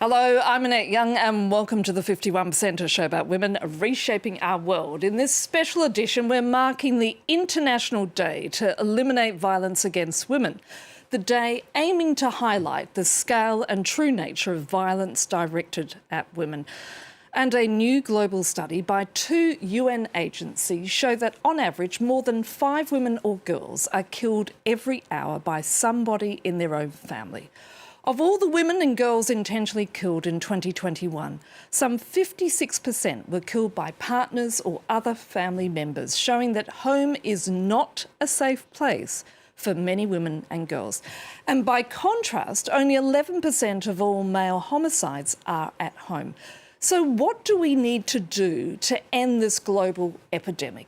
Hello, I'm Annette Young and welcome to the 51%, a show about women reshaping our world. In this special edition, we're marking the International Day to Eliminate Violence Against Women. The day aiming to highlight the scale and true nature of violence directed at women. And a new global study by 2 UN agencies show that on average more than 5 women or girls are killed every hour by somebody in their own family. Of all the women and girls intentionally killed in 2021, some 56% were killed by partners or other family members, showing that home is not a safe place for many women and girls. And by contrast, only 11% of all male homicides are at home. So what do we need to do to end this global epidemic?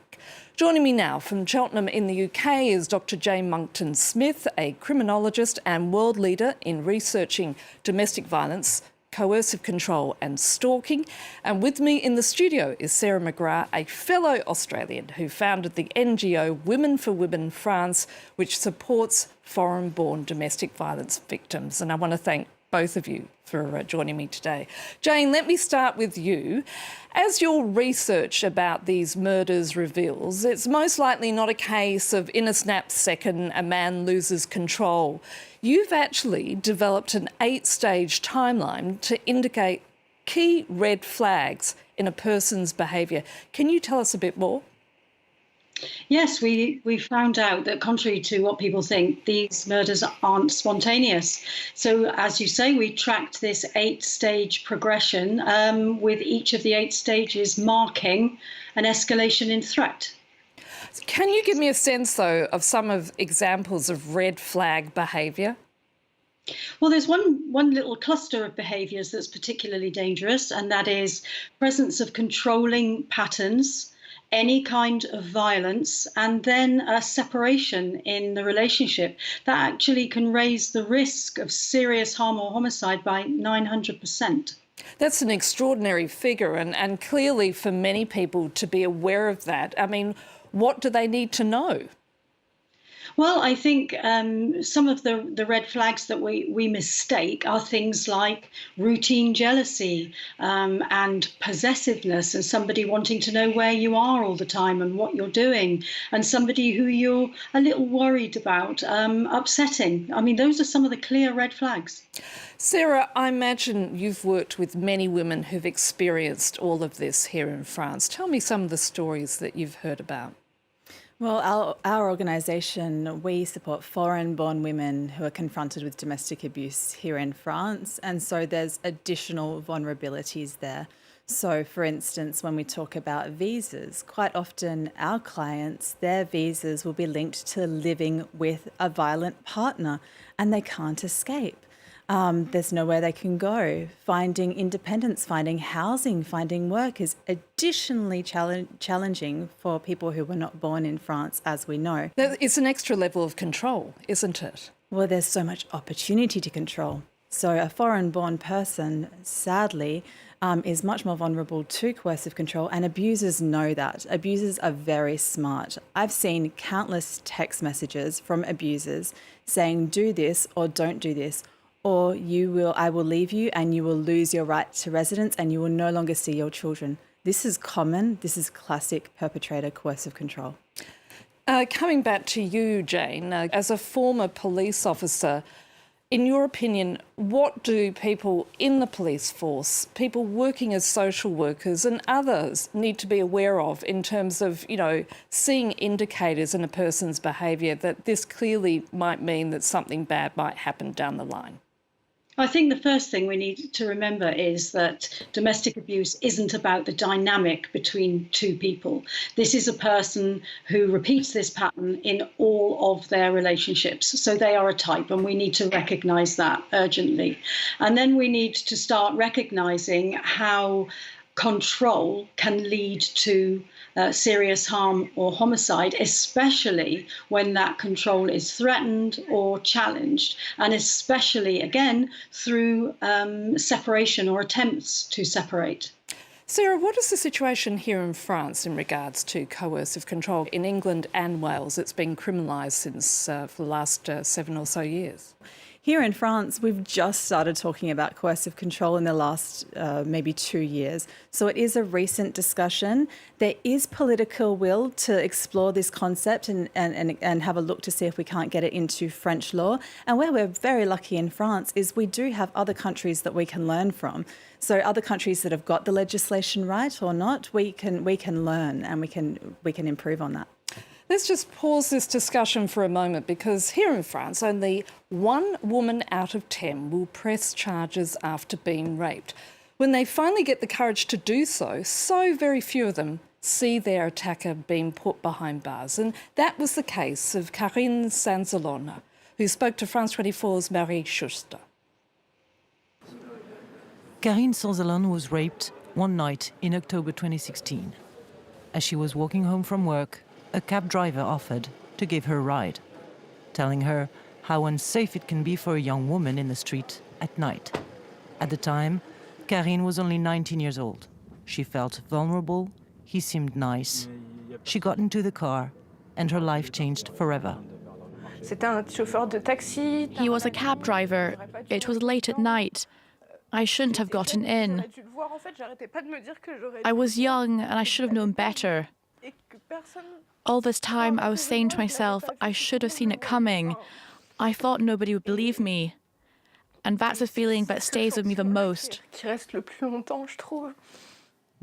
Joining me now from Cheltenham in the UK is Dr Jane Monckton-Smith, a criminologist and world leader in researching domestic violence, coercive control and stalking. And with me in the studio is Sarah McGrath, a fellow Australian who founded the NGO Women for Women France, which supports foreign-born domestic violence victims. And I want to thank both of you for joining me today. Jane, let me start with you. As your research about these murders reveals, it's most likely not a case of in a snap second a man loses control. You've actually developed an 8-stage timeline to indicate key red flags in a person's behaviour. Can you tell us a bit more? Yes, we found out that contrary to what people think, these murders aren't spontaneous. So, as you say, we tracked this 8-stage progression with each of the 8 stages marking an escalation in threat. Can you give me a sense, though, of some of examples of red flag behaviour? Well, there's one little cluster of behaviours that's particularly dangerous, and that is presence of controlling patterns, any kind of violence, and then a separation in the relationship that actually can raise the risk of serious harm or homicide by 900%. That's an extraordinary figure, and clearly for many people to be aware of that. I mean, what do they need to know? Well, I think some of the red flags that we mistake are things like routine jealousy and possessiveness, and somebody wanting to know where you are all the time and what you're doing, and somebody who you're a little worried about upsetting. I mean, those are some of the clear red flags. Sarah, I imagine you've worked with many women who've experienced all of this here in France. Tell me some of the stories that you've heard about. Well, our organisation, we support foreign-born women who are confronted with domestic abuse here in France, and so there's additional vulnerabilities there. So, for instance, when we talk about visas, quite often our clients, their visas will be linked to living with a violent partner, and they can't escape. There's nowhere they can go. Finding independence, finding housing, finding work is additionally challenging for people who were not born in France, as we know. It's an extra level of control, isn't it? Well, there's so much opportunity to control. So a foreign-born person, sadly, is much more vulnerable to coercive control, and abusers know that. Abusers are very smart. I've seen countless text messages from abusers saying, do this or don't do this, or I will leave you and you will lose your right to residence and you will no longer see your children. This is common. This is classic perpetrator coercive control. Coming back to you, Jane, as a former police officer, in your opinion, what do people in the police force, people working as social workers and others need to be aware of in terms of, seeing indicators in a person's behaviour that this clearly might mean that something bad might happen down the line? I think the first thing we need to remember is that domestic abuse isn't about the dynamic between two people. This is a person who repeats this pattern in all of their relationships. So they are a type, and we need to recognise that urgently. And then we need to start recognising how control can lead to serious harm or homicide, especially when that control is threatened or challenged, and especially, again, through separation or attempts to separate. Sarah, what is the situation here in France in regards to coercive control? In England and Wales, it's been criminalised since for the last 7 or so years. Here in France, we've just started talking about coercive control in the last maybe 2 years. So it is a recent discussion. There is political will to explore this concept and have a look to see if we can't get it into French law. And where we're very lucky in France is we do have other countries that we can learn from. So other countries that have got the legislation right or not, we can learn and we can improve on that. Let's just pause this discussion for a moment, because here in France, only 1 woman out of 10 will press charges after being raped. When they finally get the courage to do so, so very few of them see their attacker being put behind bars. And that was the case of Karine Sanzalona, who spoke to France 24's Marie Schuster. Karine Sanzalona was raped one night in October 2016. As she was walking home from work, a cab driver offered to give her a ride, telling her how unsafe it can be for a young woman in the street at night. At the time, Karine was only 19 years old. She felt vulnerable, he seemed nice. She got into the car and her life changed forever. He was a cab driver. It was late at night. I shouldn't have gotten in. I was young and I should have known better. All this time, I was saying to myself, I should have seen it coming. I thought nobody would believe me. And that's the feeling that stays with me the most.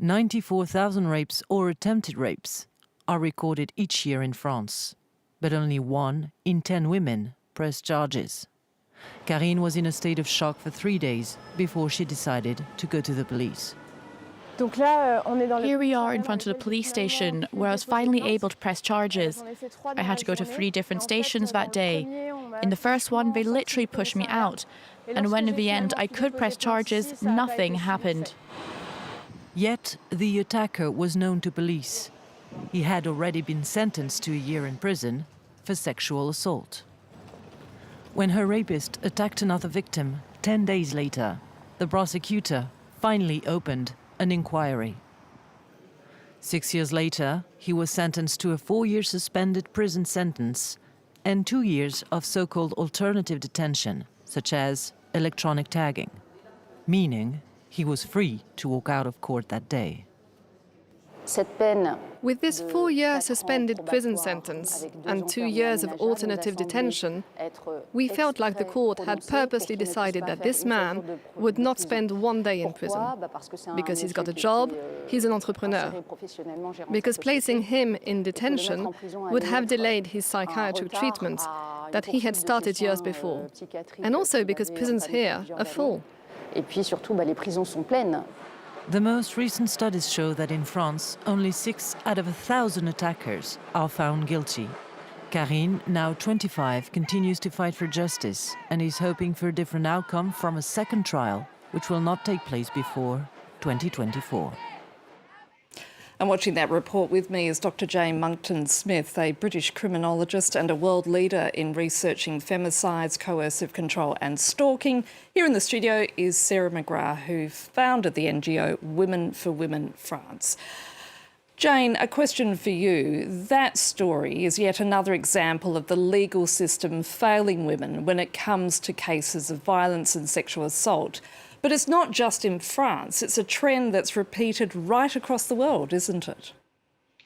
94,000 rapes or attempted rapes are recorded each year in France, but only 1 in 10 women press charges. Karine was in a state of shock for 3 days before she decided to go to the police. Here we are in front of the police station, where I was finally able to press charges. I had to go to 3 different stations that day. In the first one, they literally pushed me out. And when in the end I could press charges, nothing happened. Yet the attacker was known to police. He had already been sentenced to a year in prison for sexual assault. When her rapist attacked another victim 10 days later, the prosecutor finally opened an inquiry. 6 years later, he was sentenced to a 4-year suspended prison sentence and 2 years of so-called alternative detention, such as electronic tagging, meaning he was free to walk out of court that day. With this 4-year suspended prison sentence and 2 years of alternative detention, we felt like the court had purposely decided that this man would not spend 1 day in prison. Because he's got a job, he's an entrepreneur. Because placing him in detention would have delayed his psychiatric treatment that he had started years before. And also because prisons here are full. Et puis surtout, les prisons sont pleines. The most recent studies show that in France, only 6 out of 1,000 attackers are found guilty. Karine, now 25, continues to fight for justice and is hoping for a different outcome from a second trial, which will not take place before 2024. And watching that report with me is Dr Jane Monckton-Smith, a British criminologist and a world leader in researching femicides, coercive control and stalking. Here in the studio is Sarah McGrath, who founded the NGO Women for Women France. Jane, a question for you. That story is yet another example of the legal system failing women when it comes to cases of violence and sexual assault. But it's not just in France, it's a trend that's repeated right across the world, isn't it?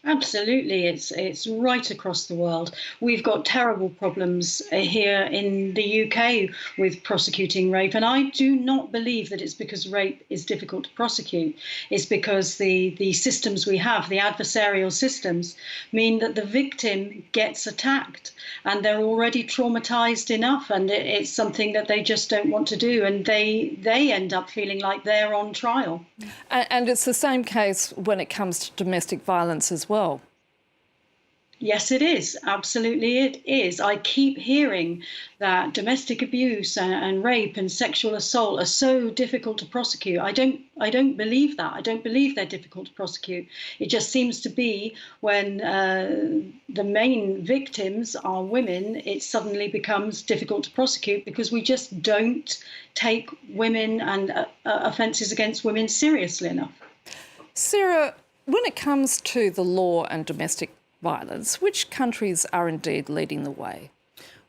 Absolutely, it's right across the world. We've got terrible problems here in the UK with prosecuting rape, and I do not believe that it's because rape is difficult to prosecute. It's because the systems we have, the adversarial systems, mean that the victim gets attacked and they're already traumatized enough, and it's something that they just don't want to do, and they end up feeling like they're on trial. And it's the same case when it comes to domestic violence as well. Yes, it is. Absolutely, it is. I keep hearing that domestic abuse and rape and sexual assault are so difficult to prosecute. I don't believe that. I don't believe they're difficult to prosecute. It just seems to be when the main victims are women, it suddenly becomes difficult to prosecute because we just don't take women and offences against women seriously enough. Sarah, when it comes to the law and domestic violence, which countries are indeed leading the way?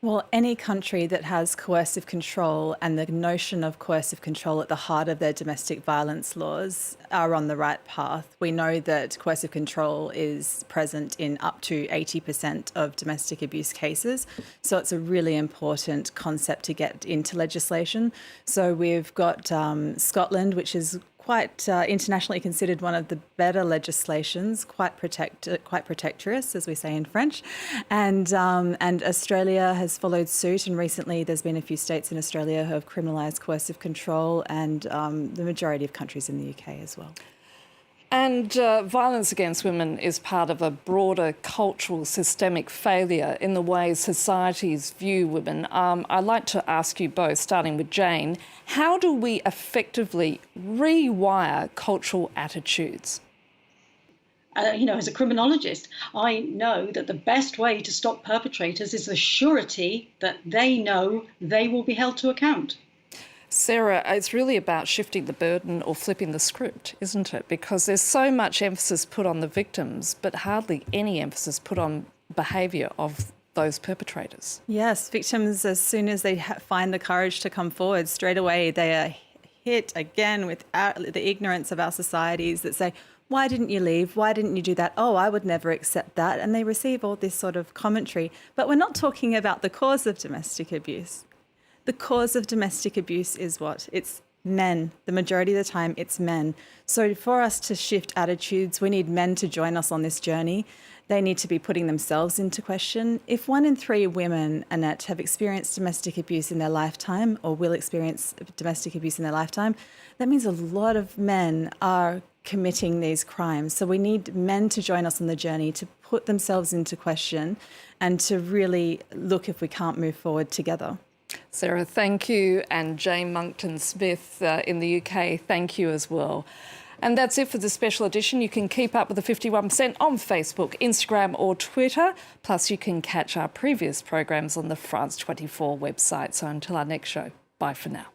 Well, any country that has coercive control and the notion of coercive control at the heart of their domestic violence laws are on the right path. We know that coercive control is present in up to 80% of domestic abuse cases. So it's a really important concept to get into legislation. So we've got Scotland, which is quite internationally considered one of the better legislations, quite protectorous, as we say in French, and Australia has followed suit. And recently, there's been a few states in Australia who have criminalised coercive control, and the majority of countries in the UK as well. And violence against women is part of a broader cultural systemic failure in the way societies view women. I'd like to ask you both, starting with Jane, how do we effectively rewire cultural attitudes? As a criminologist, I know that the best way to stop perpetrators is the surety that they know they will be held to account. Sarah, it's really about shifting the burden or flipping the script, isn't it? Because there's so much emphasis put on the victims, but hardly any emphasis put on behaviour of those perpetrators. Yes, victims, as soon as they find the courage to come forward, straight away they are hit again with the ignorance of our societies that say, why didn't you leave? Why didn't you do that? Oh, I would never accept that. And they receive all this sort of commentary. But we're not talking about the cause of domestic abuse. The cause of domestic abuse is what? It's men. The majority of the time, it's men. So for us to shift attitudes, we need men to join us on this journey. They need to be putting themselves into question. If 1 in 3 women, Annette, have experienced domestic abuse in their lifetime or will experience domestic abuse in their lifetime, that means a lot of men are committing these crimes. So we need men to join us on the journey, to put themselves into question and to really look if we can't move forward together. Sarah, thank you. And Jane Monckton-Smith in the UK, thank you as well. And that's it for the special edition. You can keep up with the 51% on Facebook, Instagram or Twitter. Plus, you can catch our previous programs on the France 24 website. So until our next show, bye for now.